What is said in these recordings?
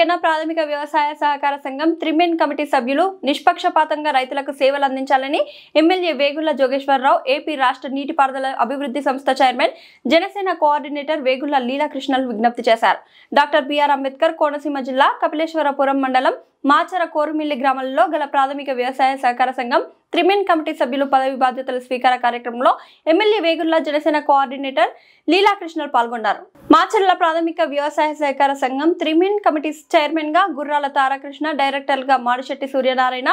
జనసేన ప్రాథమిక వ్యవసాయ సహకార సంఘం త్రిమెన్ కమిటీ సభ్యులు నిష్పక్షపాతంగా రైతులకు సేవలు అందించాలని ఎమ్మెల్యే వేగుళ్ల జోగేశ్వరరావు, ఏపీ రాష్ట్ర నీటిపారుదల అభివృద్ధి సంస్థ చైర్మన్, జనసేన కోఆర్డినేటర్ వేగుళ్ల లీలాకృష్ణలు విజ్ఞప్తి చేశారు. డాక్టర్ బిఆర్ అంబేద్కర్ కోనసీమ జిల్లా కపిలేశ్వరపురం మండలం మాచర కోరుమిల్లి గ్రామంలో గల ప్రాథమిక వ్యవసాయ సహకార సంఘం త్రిమెన్ కమిటీ సభ్యులు పదవి బాధ్యతల స్వీకార కార్యక్రమంలో ఎమ్మెల్యే వేగుళ్ల, జనసేన కోఆర్డినేటర్ లీలాకృష్ణలు పాల్గొన్నారు. మాచర్ల ప్రాథమిక వ్యవసాయ సహకార సంఘం త్రిమెన్ కమిటీ చైర్మన్ గా గుర్రాల తారాకృష్ణ, డైరెక్టర్ గా మాడిశెట్టి సూర్యనారాయణ,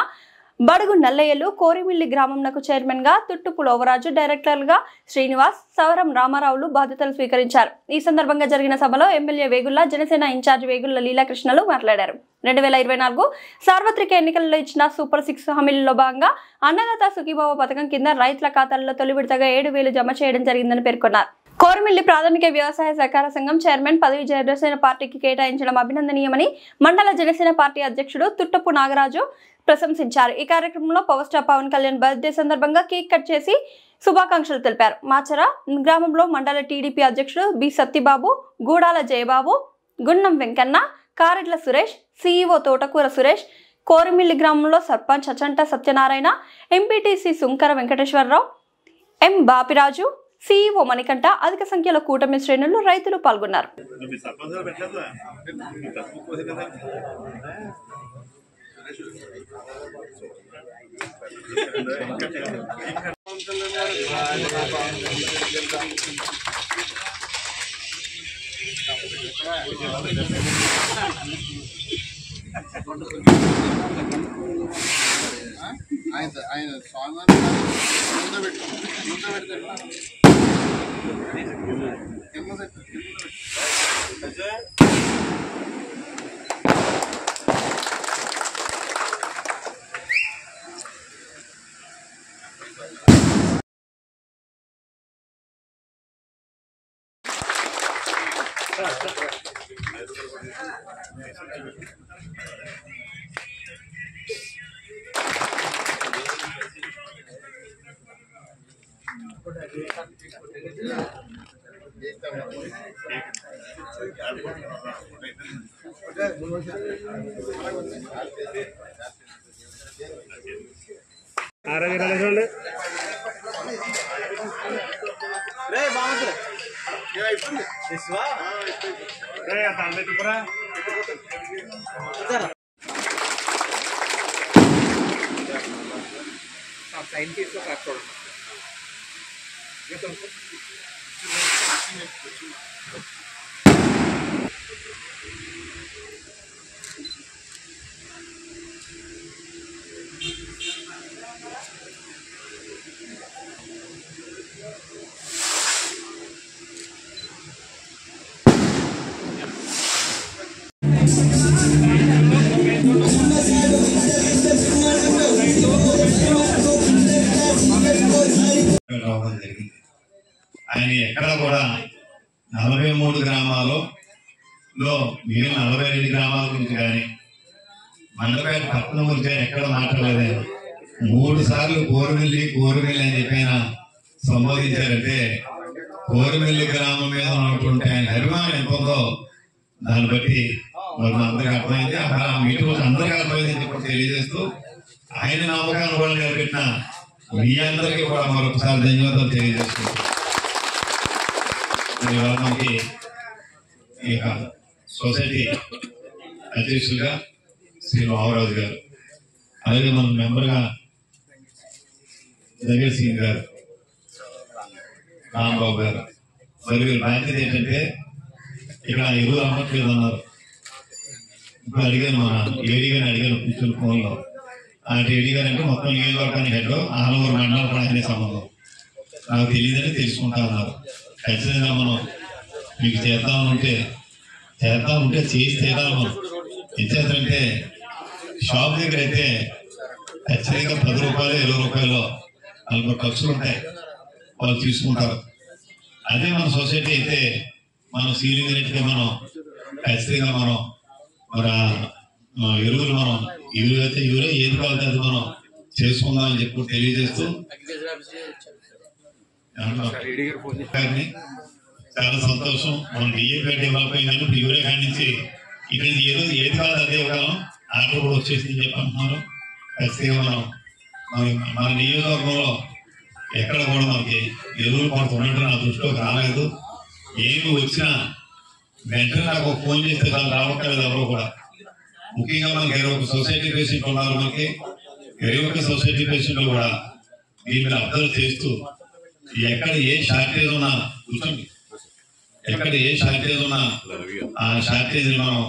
బడుగు నల్లయ్యలు, కోరిమిల్లి గ్రామంకు చైర్మన్ గా తుట్టుపు లోవరాజు, డైరెక్టర్ గా శ్రీనివాస్, సవరం రామారావులు బాధ్యతలు స్వీకరించారు. ఈ సందర్భంగా జరిగిన సభలో ఎమ్మెల్యే వేగుళ్ల, జనసేన ఇన్ఛార్జ్ వేగుళ్ల లీలాకృష్ణలు మాట్లాడారు. 2024 సార్వత్రిక ఎన్నికల్లో ఇచ్చిన సూపర్ 6 హామీలలో భాగంగా అన్నదాత సుఖీభావ పథకం కింద రైతుల ఖాతాల్లో తొలి విడతగా 7,000 జమ చేయడం జరిగిందని పేర్కొన్నారు. కోరుమిల్లి ప్రాథమిక వ్యవసాయ సహకార సంఘం చైర్మన్ పదవి జనసేన పార్టీకి కేటాయించడం అభినందనీయమని మండల జనసేన పార్టీ అధ్యక్షుడు తుట్టపు నాగరాజు ప్రశంసించారు. ఈ కార్యక్రమంలో power star Pavan Kalyan birthday సందర్భంగా కేక్ కట్ చేసి శుభాకాంక్షలు తెలిపారు. మాచర గ్రామంలో మండల టీడీపీ అధ్యక్షుడు బి సత్యబాబు, గూడాల జయబాబు, గున్నం వెంకన్న, కారెడ్ల సురేష్, సిఇఓ తోటకూర సురేష్, కోరుమిల్లి గ్రామంలో sarpanch Achanta Satyanarayana, MPTC Sunkara Venkateswararao, M Bapiraju, CEO Manikanta, అధిక సంఖ్యలో కూటమి శ్రేణులు, రైతులు పాల్గొన్నారు. ఆయన స్వామి ఆయన ఎక్కడ కూడా 43 గ్రామాల్లో మిగిలిన 42 గ్రామాల గురించి కానీ మండపేట పట్టణం గురించి కానీ ఎక్కడ మాట్లాడలేదు. 3 సార్లు కోరుమిల్లి అని చెప్పిన సంబోధించారంటే కోరుమిల్లి గ్రామం మీద ఉన్నటువంటి ఆయన అభిమానం ఎంత ఉందో దాన్ని బట్టి మరి అందరికీ అర్థమైంది. అక్కడ మీటింగ్ అందరికీ అర్థమైందని చెప్పి తెలియజేస్తూ ఆయన నమ్మకాన్ని కూడా నిలబెట్టిన మీ అందరికీ కూడా మరొకసారి ధన్యవాదాలు తెలియజేస్తూ ఇవాళ మనకి ఈ సొసైటీ అధ్యక్షులుగా శ్రీ రామరాజు గారు, అలాగే మన మెంబర్గా జగన్ సింగ్ గారు, రాంబాబు గారు, మరి వీళ్ళ బాధ్యత ఏంటంటే ఇక్కడ ఎరువులు అమ్మట్లేదు అన్నారు. ఇప్పుడు అడిగాను, మన ఏడీ గారిని అడిగాను కూర్చుని ఫోన్లో. అంటే ఏడీ గారు అంటే మొత్తం నియోజకవర్గానికి హెడ్, ఆలూరు మండలం కూడా ఆయనే సంబంధం. నాకు తెలియదని తెలుసుకుంటా ఉన్నారు. ఖచ్చితంగా మనం మీకు చేద్దామంటే చేసి తీరాలి. మనం ఇచ్చేదంటే షాప్ దగ్గర అయితే ఖచ్చితంగా 10 రూపాయలు 20 రూపాయలు 40 ఖర్చులు ఉంటాయి, వాళ్ళు తీసుకుంటారు. అదే మన సొసైటీ అయితే మనం సీలింగ్ రేట్గా మనం ఖచ్చితంగా మనం ఎరువులు అయితే యూరియా ఏది కావాలంటే అది మనం చేసుకుందామని చెప్పి తెలియజేస్తూ చాలా సంతోషం. మనం డిఏపీ డెవలప్ అయిందని ఇప్పుడు యూరియా కాడి నుంచి ఇక్కడ ఏది కాదు అదే ఇవ్వగలం. ఆర్డర్ కూడా వచ్చేసింది చెప్పి అంటున్నారు. ఖచ్చితంగా మన నియోజకవర్గంలో ఎక్కడ కూడా మనకి ఎరువులు కొరత ఉన్నట్టు నా దృష్టిలోకి రాలేదు. ఏమి వచ్చినా వెంటనే నాకు ఫోన్ చేస్తే దాన్ని రావట్లేదు ఎవరో కూడా. ముఖ్యంగా మనకి 21 సొసైటీ పేషెంట్లు ఉన్నారు. మనకి 21 సొసైటీ పేషెంట్లు కూడా దీన్ని అబ్జర్వ్ చేస్తూ ఎక్కడ ఏ షార్టేజ్ ఉన్నా కూర్చోండి, ఎక్కడ ఏ షార్టేజ్ ఉన్నా ఆ షార్టేజ్ మనం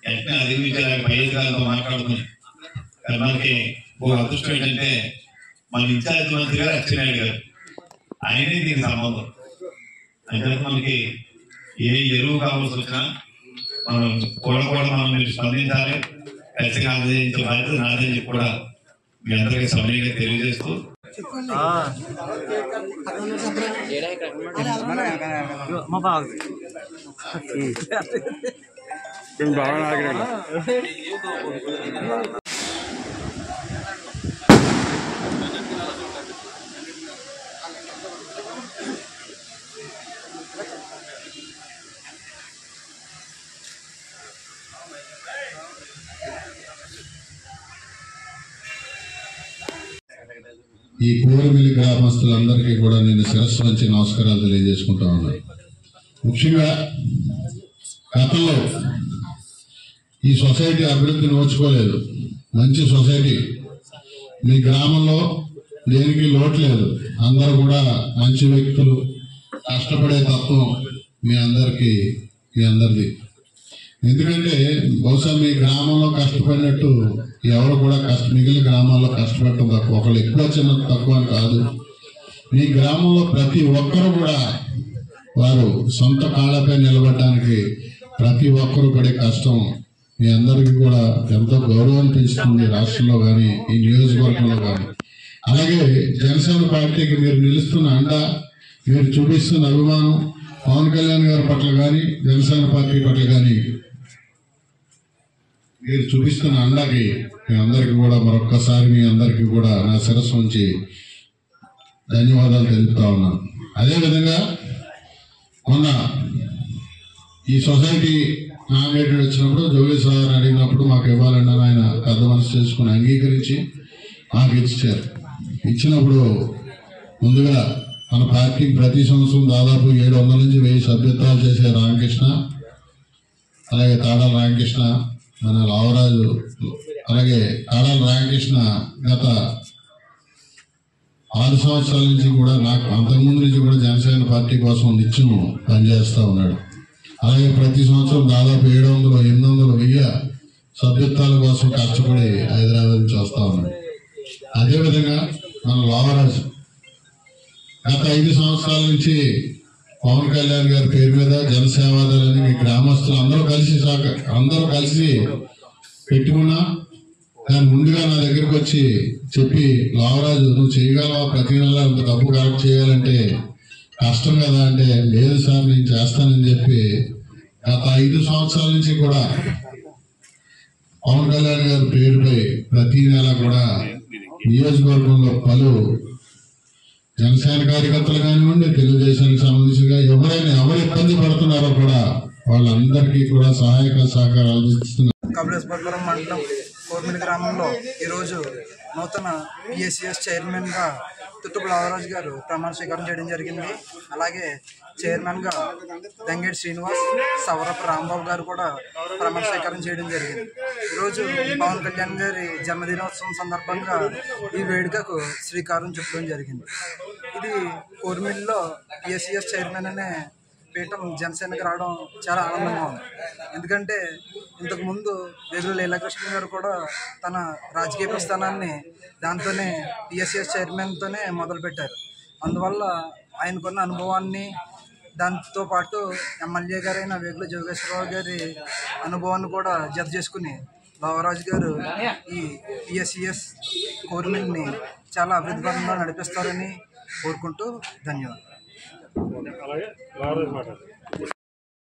వెంటనే అధిగమించడానికి పై అధికారులతో మాట్లాడుకుని మనకి ఒక అదృష్టం ఏంటంటే మన ఇన్ఛార్జ్ మంత్రి గారు అచ్చెన్నాయుడు గారు, ఆయనే దీనికి సంబంధం. అంటే మనకి ఏ ఎరువు కావాల్సి వచ్చినా మనం కూడా మనం మీరు స్పందించాలి. ఖచ్చితంగా ఆదేశించే బాధ్యత నాదని చెప్పి కూడా మీ అందరికీ సమయంగా తెలియజేస్తూ ఈ కోరమిల్లి గ్రామస్తులందరికీ కూడా నేను శిరస్సు వంచి నమస్కారాలు తెలియజేసుకుంటా ఉన్నాను. ముఖ్యంగా గతంలో ఈ సొసైటీ అభివృద్ధి నోచుకోలేదు. మంచి సొసైటీ, మీ గ్రామంలో దేనికి లోటు లేదు. అందరూ కూడా మంచి వ్యక్తులు, కష్టపడే తత్వం మీ అందరిది. ఎందుకంటే బహుశా మీ గ్రామంలో కష్టపడినట్టు ఎవరు కూడా మిగిలిన గ్రామాల్లో కష్టపడటం తక్కువ. ఒకళ్ళు ఎక్కువ చిన్న తక్కువ అని కాదు. మీ గ్రామంలో ప్రతి ఒక్కరు కూడా వారు సొంత కాళ్ళపై నిలబడడానికి ప్రతి ఒక్కరు పడే కష్టం మీ అందరికీ కూడా ఎంతో గౌరవం పెంచుతుంది, రాష్ట్రంలో కానీ ఈ నియోజకవర్గంలో కానీ. అలాగే జనసేన పార్టీకి మీరు నిలుస్తున్న అండ, మీరు చూపిస్తున్న అభిమానం పవన్ కళ్యాణ్ గారి పట్ల కానీ జనసేన పార్టీ పట్ల కానీ మీరు చూపిస్తున్న అండకి మీ అందరికీ కూడా మరొక్కసారి మీ అందరికీ కూడా నా శిరస్సు నుంచి ధన్యవాదాలు తెలుపుతా ఉన్నాను. అదేవిధంగా మొన్న ఈ సొసైటీ నామినేటెడ్ వచ్చినప్పుడు జోగేశ్వరరావు అడిగినప్పుడు మాకు ఇవ్వాలని ఆయన పెద్ద మనసు చేసుకుని అంగీకరించి మాకు ఇచ్చారు. ఇచ్చినప్పుడు ముందుగా మన పార్టీకి ప్రతి సంవత్సరం దాదాపు 700 నుంచి 1000 సభ్యత్వాలు చేసే రామకృష్ణ, అలాగే తాడాల రామకృష్ణ, మన లావరాజు, అలాగే తాడాల రామకృష్ణ గత 6 సంవత్సరాల నుంచి కూడా, నాకు అంతకుముందు నుంచి కూడా జనసేన పార్టీ కోసం నిత్యం పనిచేస్తూ ఉన్నాడు. అలాగే ప్రతి సంవత్సరం దాదాపు 700, 800, 1000 సభ్యత్వాల కోసం కష్టపడి హైదరాబాద్ నుంచి వస్తూ ఉన్నాడు. అదేవిధంగా మన లావరాజు గత 5 సంవత్సరాల నుంచి పవన్ కళ్యాణ్ గారి పేరు మీద జనసేవాదాలని మీ గ్రామస్తులు అందరూ కలిసి పెట్టుకున్నా. దాని ముందుగా నా దగ్గరికి వచ్చి చెప్పి, లావరాజు నువ్వు చేయగలవా, ప్రతి నెల అంత డబ్బు కలెక్ట్ చేయాలంటే కష్టం కదా అంటే, లేదు సార్ నేను చేస్తానని చెప్పి గత 5 సంవత్సరాల నుంచి కూడా పవన్ కళ్యాణ్ గారి పేరుపై ప్రతి నెల కూడా నియోజకవర్గంలో పలు జనసేన కార్యకర్తలు కానివ్వండి, తెలుగుదేశానికి సంబంధించిన ఎవరు ఇబ్బంది పడుతున్నారో కూడా వాళ్ళందరికీ కూడా సహాయక సహకారాలు అందిస్తున్నారు. కపిలేశ్వరపురం మండలం కోర్మిలి గ్రామంలో ఈరోజు నూతన పిఎస్సిఎస్ చైర్మన్గా తుట్టుపు లావరాజు గారు ప్రమాణ స్వీకారం చేయడం జరిగింది. అలాగే చైర్మన్గా దంగేటి శ్రీనివాస్, సవరపు రాంబాబు గారు కూడా ప్రమాణ స్వీకారం చేయడం జరిగింది. ఈరోజు పవన్ కళ్యాణ్ గారి జన్మదినోత్సవం సందర్భంగా ఈ వేడుకకు శ్రీకారం చుట్టడం జరిగింది. ఇది కోర్మిల్లో పిఎస్సిఎస్ చైర్మన్ అనే పీఠం జనసేనకి రావడం చాలా ఆనందంగా ఉంది. ఎందుకంటే ఇంతకుముందు వేగుల లీలాకృష్ణ గారు కూడా తన రాజకీయ ప్రస్థానాన్ని దాంతోనే పిఎస్సిఎస్ చైర్మన్తోనే మొదలుపెట్టారు. అందువల్ల ఆయనకున్న అనుభవాన్ని, దాంతో పాటు ఎమ్మెల్యే గారైన వేగుల జోగేశ్వరరావు గారి అనుభవాన్ని కూడా జత చేసుకుని లావరాజు గారు ఈ పిఎస్సిఎస్ కోర్మిల్ని చాలా అభివృద్ధిపరంగా నడిపిస్తారని కోరుకుంటూ ధన్యవాదాలు.